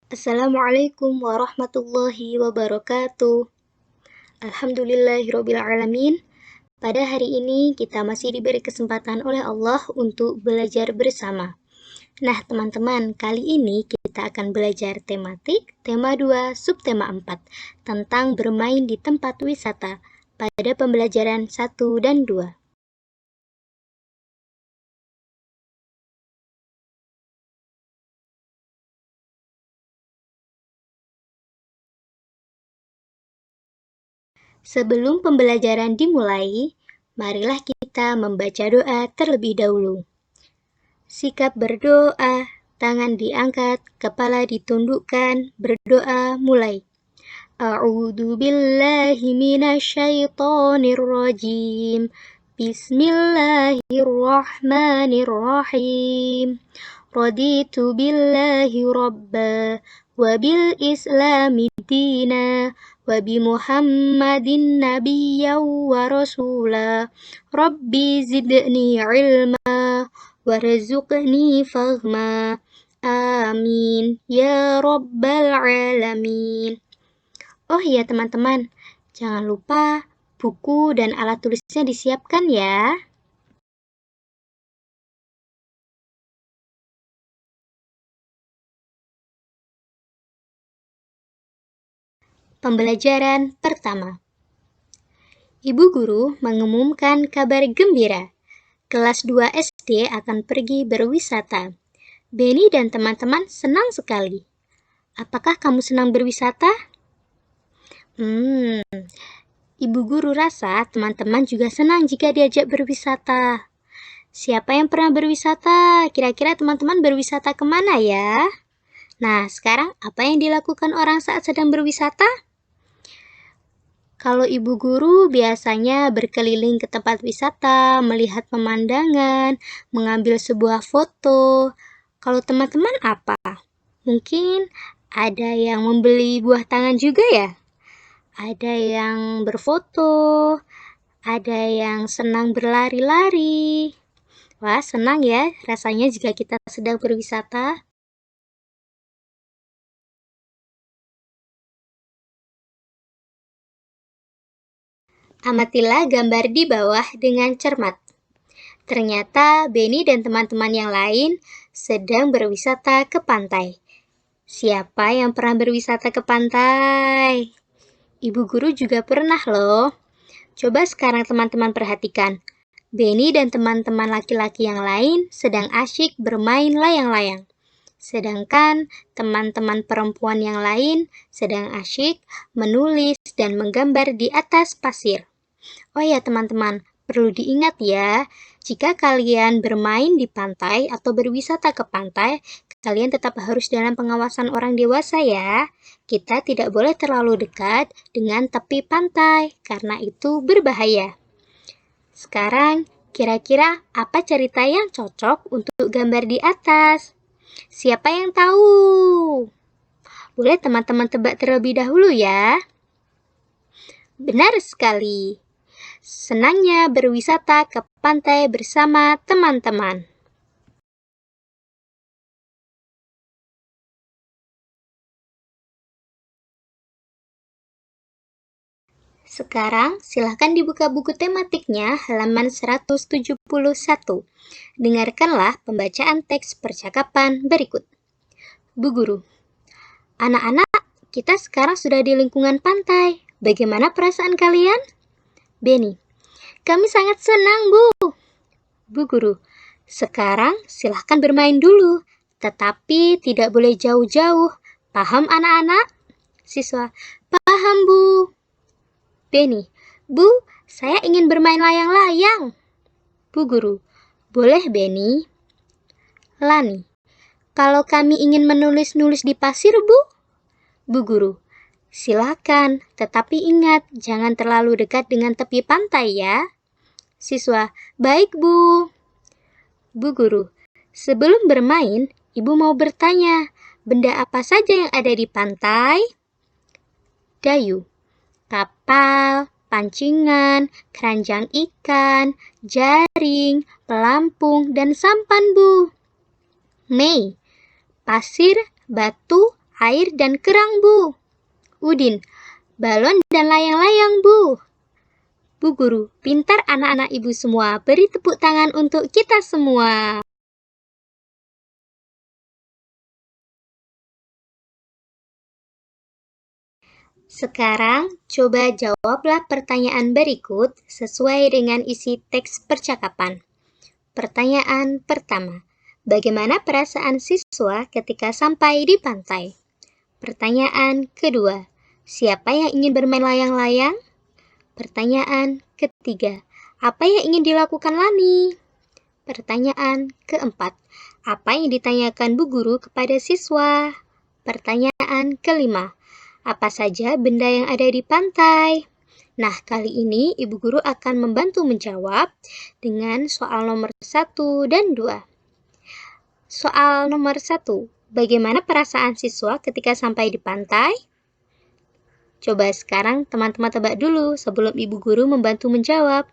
Assalamualaikum warahmatullahi wabarakatuh. Alhamdulillahirabbil alamin. Pada hari ini kita masih diberi kesempatan oleh Allah untuk belajar bersama. Nah, teman-teman, kali ini kita akan belajar tematik, tema 2, subtema 4, tentang bermain di tempat wisata pada pembelajaran 1 dan 2. Sebelum pembelajaran dimulai, marilah kita membaca doa terlebih dahulu. Sikap berdoa, tangan diangkat, kepala ditundukkan, berdoa mulai. A'udzu billahi minasyaitonir rajim. Bismillahirrahmanirrahim. Raditu billahi rabba wa bil islami dina wa bi Muhammadin nabiyyan wa rasula. Rabbi zidni ilma warzuqni fahma. Amin ya rabbal alamin. Oh iya teman-teman, jangan lupa buku dan alat tulisnya disiapkan ya. Pembelajaran pertama. Ibu guru mengumumkan kabar gembira. Kelas 2 SD akan pergi berwisata. Benny dan teman-teman senang sekali. Apakah kamu senang berwisata? Ibu guru rasa teman-teman juga senang jika diajak berwisata. Siapa yang pernah berwisata? Kira-kira teman-teman berwisata kemana ya? Nah, sekarang apa yang dilakukan orang saat sedang berwisata? Kalau ibu guru biasanya berkeliling ke tempat wisata, melihat pemandangan, mengambil sebuah foto. Kalau teman-teman apa? Mungkin ada yang membeli buah tangan juga ya? Ada yang berfoto, ada yang senang berlari-lari. Wah, senang ya rasanya jika kita sedang berwisata. Amatilah gambar di bawah dengan cermat. Ternyata Benny dan teman-teman yang lain sedang berwisata ke pantai. Siapa yang pernah berwisata ke pantai? Ibu guru juga pernah loh. Coba sekarang teman-teman perhatikan. Benny dan teman-teman laki-laki yang lain sedang asyik bermain layang-layang. Sedangkan teman-teman perempuan yang lain sedang asyik menulis dan menggambar di atas pasir. Oh ya teman-teman, perlu diingat ya, jika kalian bermain di pantai atau berwisata ke pantai, kalian tetap harus dalam pengawasan orang dewasa ya. Kita tidak boleh terlalu dekat dengan tepi pantai, karena itu berbahaya. Sekarang, kira-kira apa cerita yang cocok untuk gambar di atas? Siapa yang tahu? Boleh teman-teman tebak terlebih dahulu ya. Benar sekali. Senangnya berwisata ke pantai bersama teman-teman. Sekarang, silahkan dibuka buku tematiknya halaman 171. Dengarkanlah pembacaan teks percakapan berikut. Bu Guru, anak-anak, kita sekarang sudah di lingkungan pantai. Bagaimana perasaan kalian? Benny, kami sangat senang, Bu. Bu Guru, sekarang silahkan bermain dulu, tetapi tidak boleh jauh-jauh. Paham anak-anak? Siswa, paham Bu. Benny, Bu, saya ingin bermain layang-layang. Bu Guru, boleh Benny. Lani, kalau kami ingin menulis-nulis di pasir Bu? Bu Guru, silakan, tetapi ingat, jangan terlalu dekat dengan tepi pantai ya. Siswa, baik Bu. Bu Guru, sebelum bermain, Ibu mau bertanya, benda apa saja yang ada di pantai? Dayu, kapal, pancingan, keranjang ikan, jaring, pelampung, dan sampan Bu. Mei, pasir, batu, air dan kerang, Bu. Udin, balon dan layang-layang, Bu. Bu Guru, pintar anak-anak Ibu semua. Beri tepuk tangan untuk kita semua. Sekarang, coba jawablah pertanyaan berikut sesuai dengan isi teks percakapan. Pertanyaan pertama, bagaimana perasaan siswa ketika sampai di pantai? Pertanyaan kedua, siapa yang ingin bermain layang-layang? Pertanyaan ketiga, apa yang ingin dilakukan Lani? Pertanyaan keempat, apa yang ditanyakan Bu Guru kepada siswa? Pertanyaan kelima, apa saja benda yang ada di pantai? Nah, kali ini Ibu Guru akan membantu menjawab dengan soal nomor 1 dan 2. Soal nomor 1, bagaimana perasaan siswa ketika sampai di pantai? Coba sekarang teman-teman tebak dulu sebelum Ibu Guru membantu menjawab.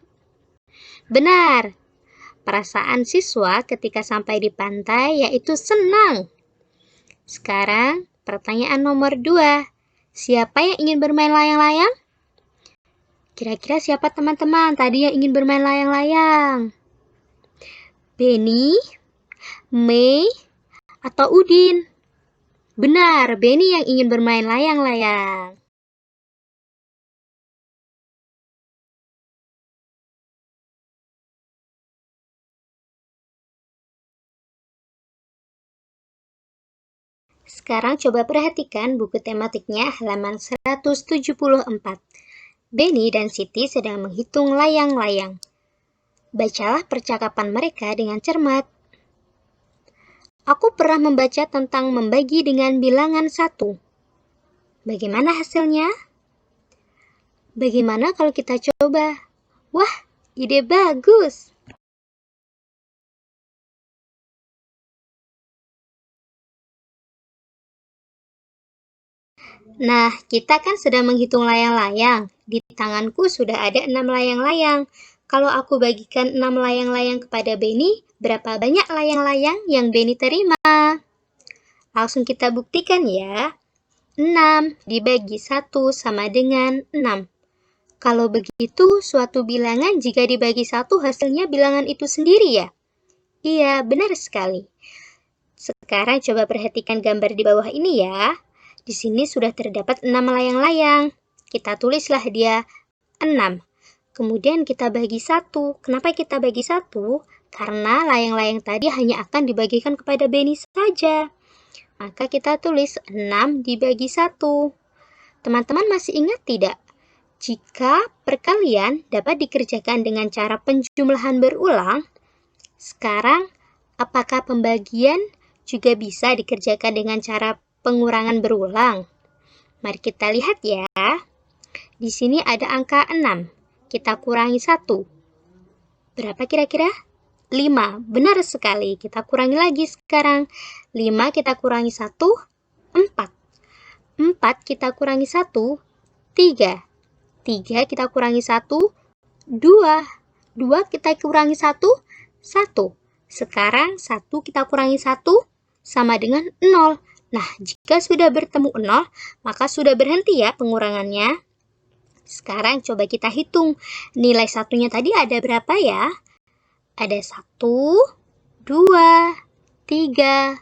Benar, perasaan siswa ketika sampai di pantai yaitu senang. Sekarang, pertanyaan nomor 2. Siapa yang ingin bermain layang-layang? Kira-kira siapa teman-teman tadi yang ingin bermain layang-layang? Beni, Mei, atau Udin? Benar, Beni yang ingin bermain layang-layang. Sekarang coba perhatikan buku tematiknya halaman 174. Beni dan Siti sedang menghitung layang-layang. Bacalah percakapan mereka dengan cermat. Aku pernah membaca tentang membagi dengan bilangan 1. Bagaimana hasilnya? Bagaimana kalau kita coba? Wah, ide bagus! Nah, kita kan sedang menghitung layang-layang. Di tanganku sudah ada 6 layang-layang. Kalau aku bagikan 6 layang-layang kepada Beni, berapa banyak layang-layang yang Beni terima? Langsung kita buktikan ya. 6 dibagi 1 sama dengan 6. Kalau begitu, suatu bilangan jika dibagi 1 hasilnya bilangan itu sendiri ya? Iya, benar sekali. Sekarang coba perhatikan gambar di bawah ini ya. Di sini sudah terdapat 6 layang-layang. Kita tulislah dia 6. Kemudian kita bagi 1. Kenapa kita bagi 1? Karena layang-layang tadi hanya akan dibagikan kepada Beni saja. Maka kita tulis 6 dibagi 1. Teman-teman masih ingat tidak? Jika perkalian dapat dikerjakan dengan cara penjumlahan berulang, sekarang apakah pembagian juga bisa dikerjakan dengan cara pengurangan berulang? Mari kita lihat ya. Di sini ada angka 6. Kita kurangi 1. Berapa kira-kira? 5. Benar sekali. Kita kurangi lagi sekarang. 5 kita kurangi 1, 4. 4 kita kurangi 1, 3. 3 kita kurangi 1, 2. 2 kita kurangi 1, 1. Sekarang 1 kita kurangi 1 sama dengan 0. Nah, jika sudah bertemu 0, maka sudah berhenti ya pengurangannya. Sekarang coba kita hitung. Nilai satunya tadi ada berapa ya? Ada 1, 2, 3,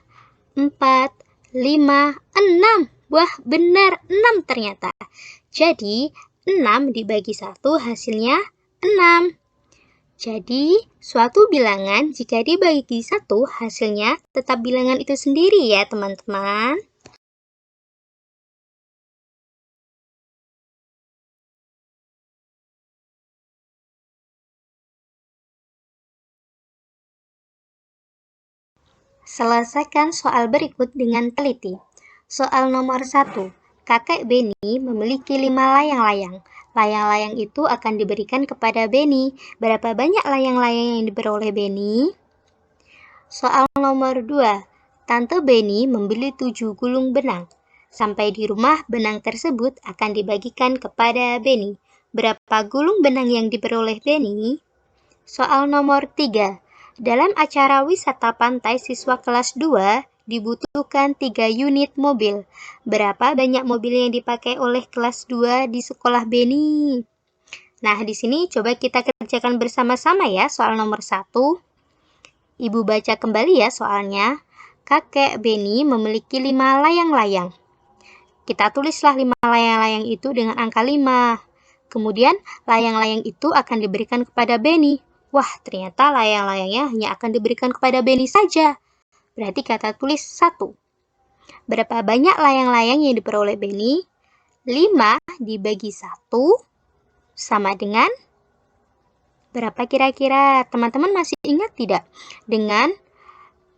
4, 5, 6. Wah, benar 6 ternyata. Jadi, 6 dibagi 1 hasilnya 6. Jadi, suatu bilangan jika dibagi 1 hasilnya tetap bilangan itu sendiri ya teman-teman. Selesaikan soal berikut dengan teliti. Soal nomor 1. Kakek Beni memiliki 5 layang-layang. Layang-layang itu akan diberikan kepada Beni. Berapa banyak layang-layang yang diperoleh Beni? Soal nomor 2. Tante Beni membeli 7 gulung benang. Sampai di rumah, benang tersebut akan dibagikan kepada Beni. Berapa gulung benang yang diperoleh Beni? Soal nomor 3. Dalam acara wisata pantai siswa kelas 2, dibutuhkan 3 unit mobil. Berapa banyak mobil yang dipakai oleh kelas 2 di sekolah Beni? Nah, di sini coba kita kerjakan bersama-sama ya soal nomor 1. Ibu baca kembali ya soalnya. Kakek Beni memiliki 5 layang-layang. Kita tulislah 5 layang-layang itu dengan angka 5. Kemudian, layang-layang itu akan diberikan kepada Beni. Wah, ternyata layang-layangnya hanya akan diberikan kepada Beni saja. Berarti kata tulis 1. Berapa banyak layang-layang yang diperoleh Beni? 5 dibagi 1 sama dengan berapa kira-kira? Teman-teman masih ingat tidak? Dengan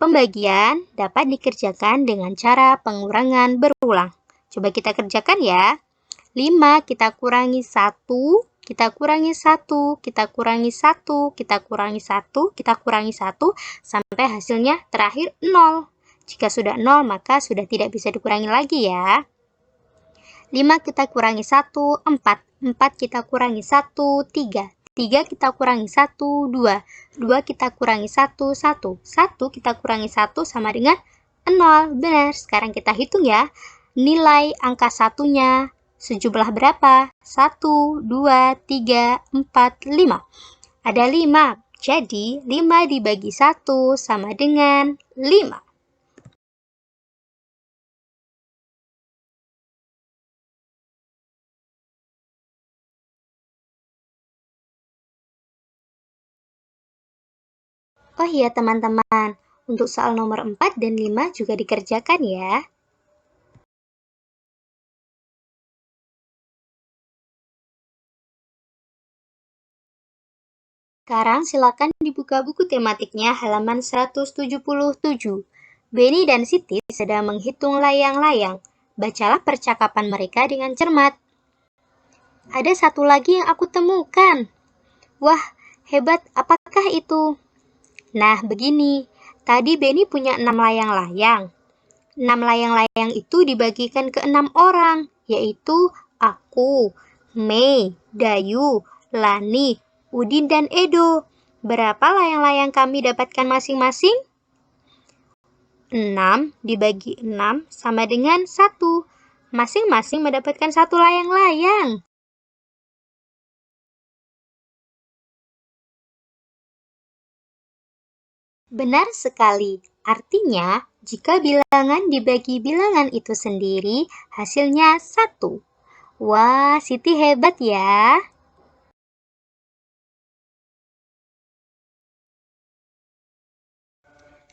pembagian dapat dikerjakan dengan cara pengurangan berulang. Coba kita kerjakan ya. 5 kita kurangi 1, kita kurangi 1, kita kurangi 1, kita kurangi 1, kita kurangi 1, sampai hasilnya terakhir 0. Jika sudah 0, maka sudah tidak bisa dikurangi lagi ya. 5 kita kurangi 1, 4. 4 kita kurangi 1, 3. 3 kita kurangi 1, 2. 2 kita kurangi 1, 1. 1 kita kurangi 1 sama dengan 0. Benar, sekarang kita hitung ya. Nilai angka satunya sejumlah berapa? 1, 2, 3, 4, 5. Ada 5, jadi 5 dibagi 1 sama dengan 5. Oh iya teman-teman, untuk soal nomor 4 dan 5 juga dikerjakan ya. Sekarang silakan dibuka buku tematiknya halaman 177. Beni dan Siti sedang menghitung layang-layang. Bacalah percakapan mereka dengan cermat. Ada satu lagi yang aku temukan. Wah, hebat, apakah itu? Nah, begini. Tadi Beni punya 6 layang-layang. 6 layang-layang itu dibagikan ke 6 orang, yaitu aku, Mei, Dayu, Lani, Udin, dan Edo. Berapa layang-layang kami dapatkan masing-masing? 6 dibagi 6 sama dengan 1. Masing-masing mendapatkan 1 layang-layang. Benar sekali. Artinya, jika bilangan dibagi bilangan itu sendiri, hasilnya 1. Wah, Siti hebat ya.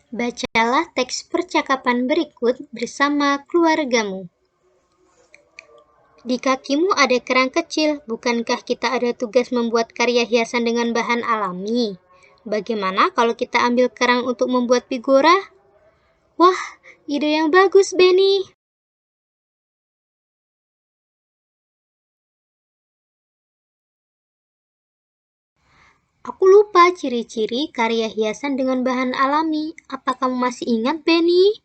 Bacalah teks percakapan berikut bersama keluargamu. Di kakimu ada kerang kecil, bukankah kita ada tugas membuat karya hiasan dengan bahan alami? Bagaimana kalau kita ambil kerang untuk membuat figura? Wah, ide yang bagus, Beni. Aku lupa ciri-ciri karya hiasan dengan bahan alami. Apa kamu masih ingat, Beni?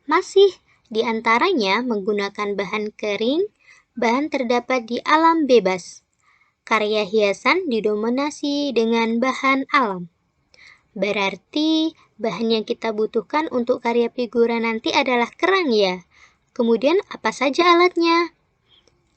Masih, di antaranya menggunakan bahan kering, bahan terdapat di alam bebas. Karya hiasan didominasi dengan bahan alam. Berarti bahan yang kita butuhkan untuk karya figura nanti adalah kerang ya. Kemudian apa saja alatnya?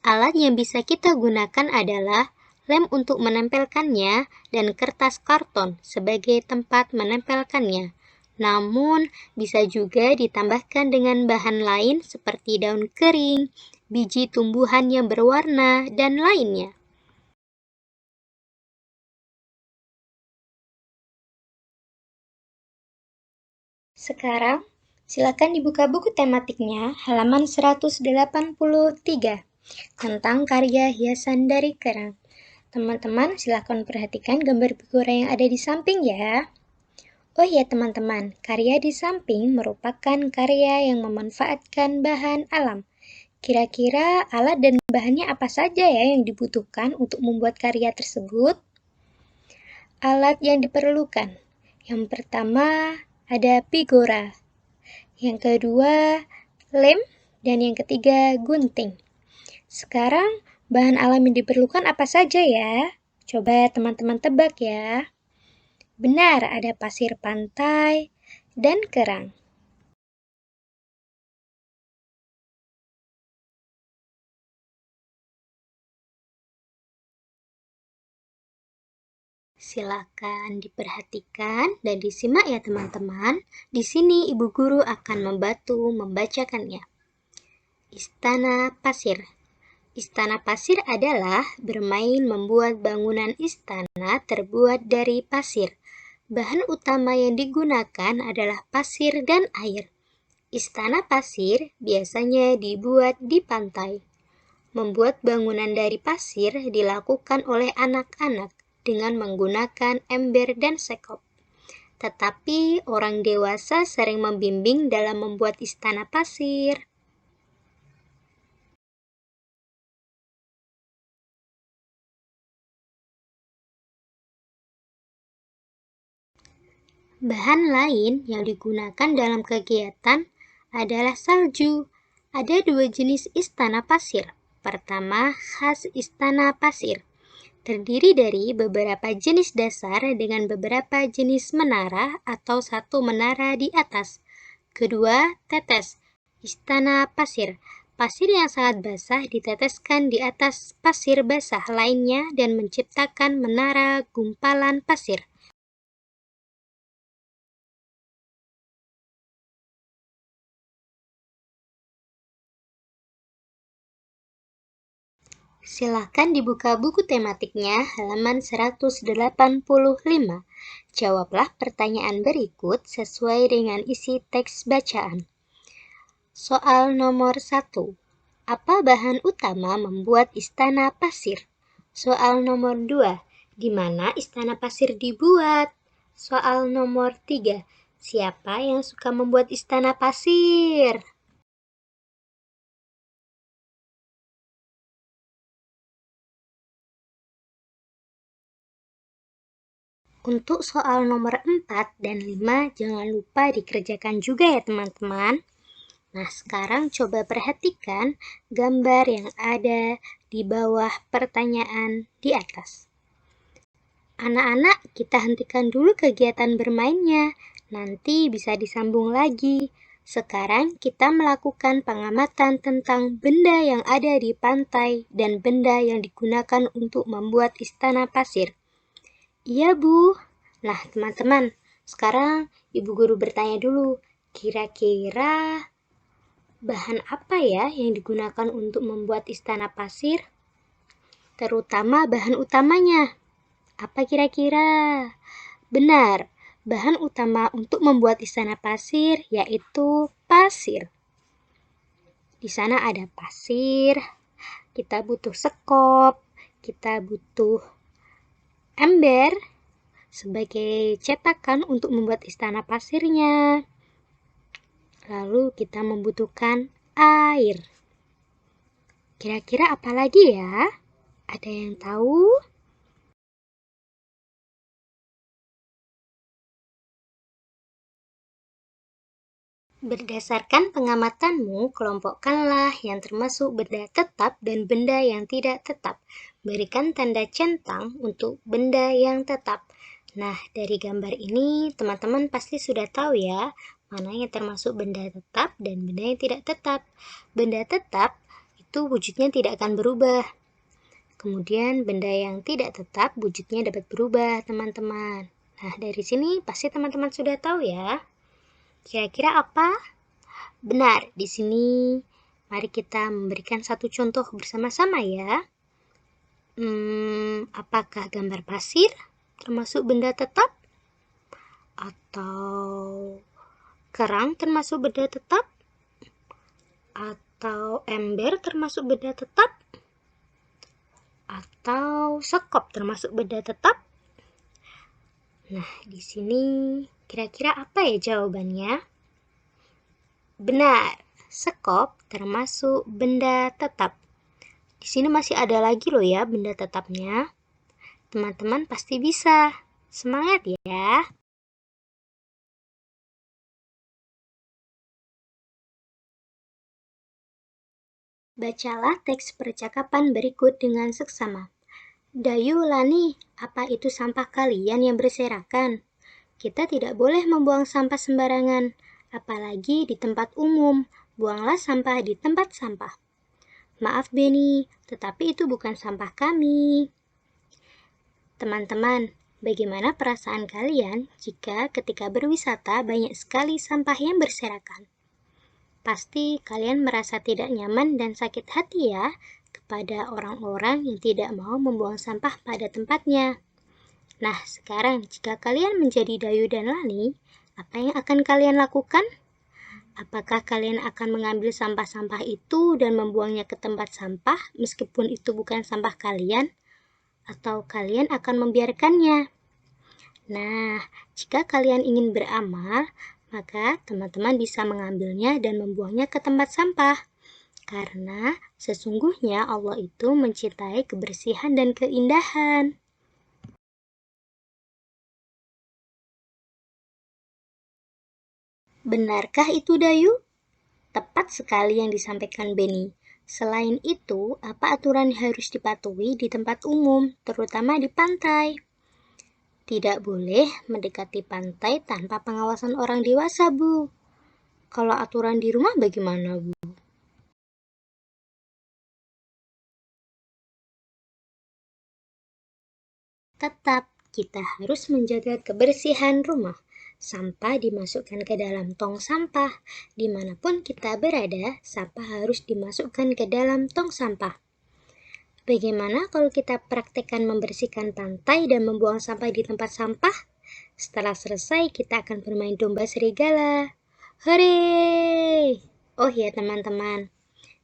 Alat yang bisa kita gunakan adalah lem untuk menempelkannya dan kertas karton sebagai tempat menempelkannya. Namun, bisa juga ditambahkan dengan bahan lain seperti daun kering, biji tumbuhan yang berwarna, dan lainnya. Sekarang, silakan dibuka buku tematiknya halaman 183 tentang karya hiasan dari kerang. Teman-teman, silakan perhatikan gambar figura yang ada di samping ya. Oh ya teman-teman, karya di samping merupakan karya yang memanfaatkan bahan alam. Kira-kira alat dan bahannya apa saja ya yang dibutuhkan untuk membuat karya tersebut? Alat yang diperlukan. Yang pertama ada figura. Yang kedua lem dan yang ketiga gunting. Sekarang bahan alam yang diperlukan apa saja ya? Coba teman-teman tebak ya. Benar, ada pasir pantai dan kerang. Silakan diperhatikan dan disimak ya teman-teman. Di sini ibu guru akan membantu membacakannya. Istana pasir. Istana pasir adalah bermain membuat bangunan istana terbuat dari pasir. Bahan utama yang digunakan adalah pasir dan air. Istana pasir biasanya dibuat di pantai. Membuat bangunan dari pasir dilakukan oleh anak-anak dengan menggunakan ember dan sekop. Tetapi orang dewasa sering membimbing dalam membuat istana pasir. Bahan lain yang digunakan dalam kegiatan adalah salju. Ada dua jenis istana pasir. Pertama, khas istana pasir. Terdiri dari beberapa jenis dasar dengan beberapa jenis menara atau satu menara di atas. Kedua, tetes. Istana pasir. Pasir yang sangat basah diteteskan di atas pasir basah lainnya dan menciptakan menara gumpalan pasir. Silakan dibuka buku tematiknya halaman 185. Jawablah pertanyaan berikut sesuai dengan isi teks bacaan. Soal nomor 1. Apa bahan utama membuat istana pasir? Soal nomor 2. Di mana istana pasir dibuat? Soal nomor 3. Siapa yang suka membuat istana pasir? Untuk soal nomor 4 dan 5 jangan lupa dikerjakan juga ya teman-teman. Nah, sekarang coba perhatikan gambar yang ada di bawah pertanyaan di atas. Anak-anak, kita hentikan dulu kegiatan bermainnya. Nanti bisa disambung lagi. Sekarang kita melakukan pengamatan tentang benda yang ada di pantai dan benda yang digunakan untuk membuat istana pasir. Iya, Bu. Nah, teman-teman, sekarang Ibu Guru bertanya dulu, kira-kira bahan apa ya yang digunakan untuk membuat istana pasir? Terutama bahan utamanya. Apa kira-kira? Benar, bahan utama untuk membuat istana pasir yaitu pasir. Di sana ada pasir, kita butuh sekop, kita butuh ember sebagai cetakan untuk membuat istana pasirnya. Lalu kita membutuhkan air. Kira-kira apa lagi ya? Ada yang tahu? Berdasarkan pengamatanmu, kelompokkanlah yang termasuk benda tetap dan benda yang tidak tetap. Berikan tanda centang untuk benda yang tetap. Nah, dari gambar ini, teman-teman pasti sudah tahu ya, mana yang termasuk benda tetap dan benda yang tidak tetap. Benda tetap itu wujudnya tidak akan berubah. Kemudian, benda yang tidak tetap wujudnya dapat berubah, teman-teman. Nah, dari sini pasti teman-teman sudah tahu ya. Kira-kira apa? Benar, di sini mari kita memberikan satu contoh bersama-sama ya. Apakah gambar pasir termasuk benda tetap? Atau kerang termasuk benda tetap? Atau ember termasuk benda tetap? Atau sekop termasuk benda tetap? Nah, di sini kira-kira apa ya jawabannya? Benar, sekop termasuk benda tetap. Di sini masih ada lagi loh ya benda tetapnya. Teman-teman pasti bisa. Semangat ya! Bacalah teks percakapan berikut dengan seksama. Dayu, Lani, apa itu sampah kalian yang berserakan? Kita tidak boleh membuang sampah sembarangan, apalagi di tempat umum. Buanglah sampah di tempat sampah. Maaf Beni, tetapi itu bukan sampah kami. Teman-teman, Bagaimana perasaan kalian jika ketika berwisata banyak sekali sampah yang berserakan? Pasti kalian merasa tidak nyaman dan sakit hati ya kepada orang-orang yang tidak mau membuang sampah pada tempatnya. Nah, sekarang jika kalian menjadi Dayu dan Lani, apa yang akan kalian lakukan? Apakah kalian akan mengambil sampah-sampah itu dan membuangnya ke tempat sampah meskipun itu bukan sampah kalian? Atau kalian akan membiarkannya? Nah, jika kalian ingin beramal, maka teman-teman bisa mengambilnya dan membuangnya ke tempat sampah. Karena sesungguhnya Allah itu mencintai kebersihan dan keindahan. Benarkah itu, Dayu? Tepat sekali yang disampaikan Beni. Selain itu, apa aturan yang harus dipatuhi di tempat umum, terutama di pantai? Tidak boleh mendekati pantai tanpa pengawasan orang dewasa, Bu. Kalau aturan di rumah bagaimana, Bu? Tetap kita harus menjaga kebersihan rumah. Sampah dimasukkan ke dalam tong sampah. Dimanapun kita berada, sampah harus dimasukkan ke dalam tong sampah. Bagaimana kalau kita praktekkan membersihkan pantai dan membuang sampah di tempat sampah? Setelah selesai, kita akan bermain domba serigala. Hore! Oh ya teman-teman,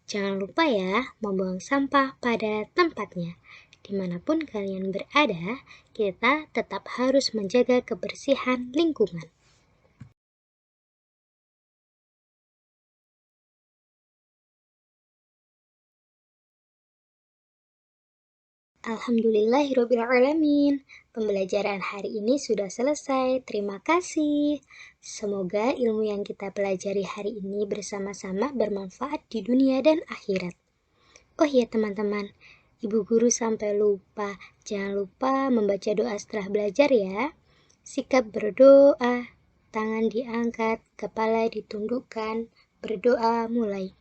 jangan lupa ya membuang sampah pada tempatnya. Dimanapun kalian berada, kita tetap harus menjaga kebersihan lingkungan. Alhamdulillahirrabbilalamin. Pembelajaran hari ini sudah selesai. Terima kasih. Semoga ilmu yang kita pelajari hari ini bersama-sama bermanfaat di dunia dan akhirat. Oh iya teman-teman, Ibu Guru sampai lupa. Jangan lupa membaca doa setelah belajar ya. Sikap berdoa, tangan diangkat, kepala ditundukkan, berdoa mulai.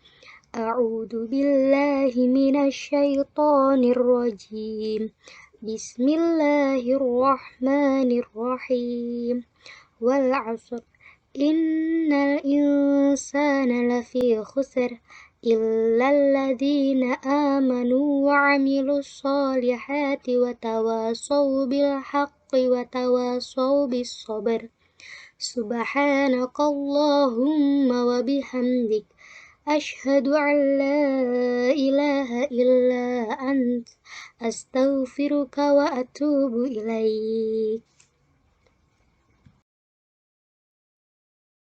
A'udzu billahi minasyaitonir rajim. Bismillahirrahmanirrahim. Wal 'asr. Innal insana lafi khusr illal ladzina amanu wa 'amilus solihati wa tawasaw bil haqqi wa tawasaw bis sabr. Subhanakallahumma wa bihamdik asyhadu an la ilaha illa ant astaghfiruka wa atubu ilaik.